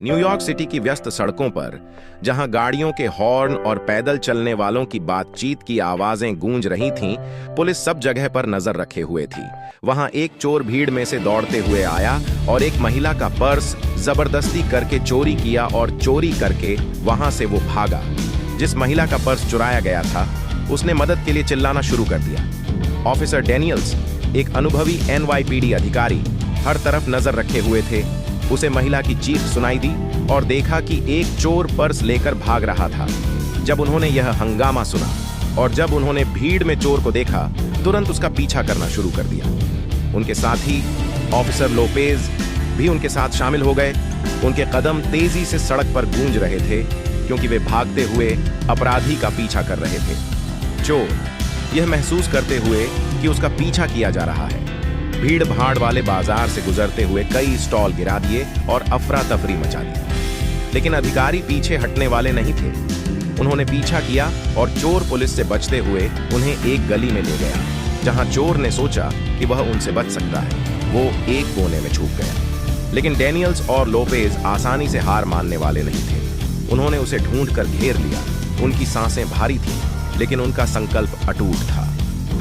New York city की व्यस्त सड़कों पर जहां गाड़ियों के हॉर्न और पैदल चलने वालों की बातचीत की आवाजें गूंज रही थीं, पुलिस सब जगह पर नजर रखे हुए थी। वहां एक चोर भीड़ में से दौड़ते हुए आया और एक महिला का पर्स जबरदस्ती करके चोरी किया और चोरी करके वहां से वो भागा। जिस महिला का पर्स चुराया गया था, उसने मदद के लिए चिल्लाना शुरू कर दिया। ऑफिसर डेनियल्स, एक अनुभवी NYPD अधिकारी, हर तरफ नजर रखे हुए थे। उसे महिला की चीख सुनाई दी और देखा कि एक चोर पर्स लेकर भाग रहा था। जब उन्होंने यह हंगामा सुना और जब उन्होंने भीड़ में चोर को देखा, तुरंत उसका पीछा करना शुरू कर दिया। उनके साथ ही ऑफिसर लोपेज भी उनके साथ शामिल हो गए। उनके कदम तेजी से सड़क पर गूंज रहे थे क्योंकि वे भागते हुए अपराधी का पीछा कर रहे थे। चोर यह महसूस करते हुए कि उसका पीछा किया जा रहा है, भीड़ भाड़ वाले बाजार से गुजरते हुए कई स्टॉल गिरा दिए और अफरा तफरी मचा दी। लेकिन अधिकारी पीछे हटने वाले नहीं थे। उन्होंने पीछा किया और चोर पुलिस से बचते हुए उन्हें एक गली में ले गया, जहां चोर ने सोचा कि वह उनसे बच सकता है। वो एक कोने में छुप गया। लेकिन डेनियल्स और लोपेज आसानी से हार मानने वाले नहीं थे। उन्होंने उसे ढूंढ कर घेर लिया। उनकी सांसें भारी थीं, लेकिन उनका संकल्प अटूट था।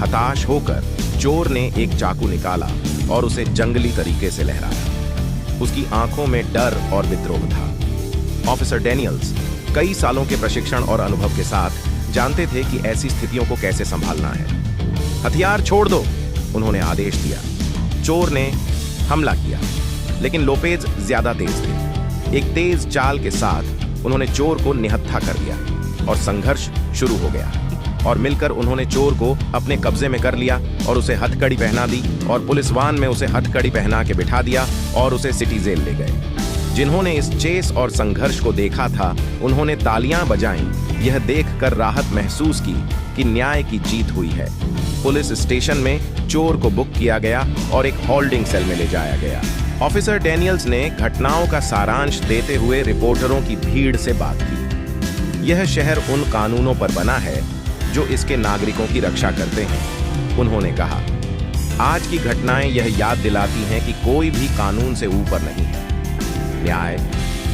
हताश होकर चोर ने एक चाकू निकाला और उसे जंगली तरीके से लहराया। उसकी आंखों में डर और विद्रोह था। ऑफिसर डेनियल्स कई सालों के प्रशिक्षण और अनुभव के साथ जानते थे कि ऐसी स्थितियों को कैसे संभालना है। हथियार छोड़ दो, उन्होंने आदेश दिया। चोर ने हमला किया, लेकिन लोपेज ज्यादा तेज थे। एक तेज चाल के साथ उन्होंने चोर को निहत्था कर दिया और संघर्ष शुरू हो गया। और मिलकर उन्होंने चोर को अपने कब्जे में कर लिया और उसे हथकड़ी पहना दी और पुलिस वान में उसे हथकड़ी पहना के बिठा दिया और उसे सिटी जेल ले गए। जिन्होंने इस चेस और संघर्ष को देखा था, उन्होंने तालियां बजाईं, यह देखकर राहत महसूस की कि न्याय की जीत हुई है। पुलिस स्टेशन में चोर को बुक किया गया और एक होल्डिंग सेल में ले जाया गया। ऑफिसर डेनियल्स ने घटनाओं का सारांश देते हुए रिपोर्टरों की भीड़ से बात की। यह शहर उन कानूनों पर बना है जो इसके नागरिकों की रक्षा करते हैं, उन्होंने कहा। आज की घटनाएं यह याद दिलाती हैं कि कोई भी कानून से ऊपर नहीं है। न्याय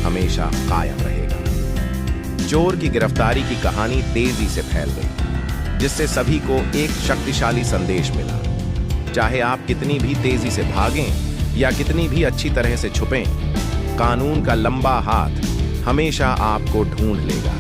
हमेशा कायम रहेगा। चोर की गिरफ्तारी की कहानी तेजी से फैल गई, जिससे सभी को एक शक्तिशाली संदेश मिला। चाहे आप कितनी भी तेजी से भागें या कितनी भी अच्छी तरह से छुपें, कानून का लंबा हाथ हमेशा आपको ढूंढ लेगा।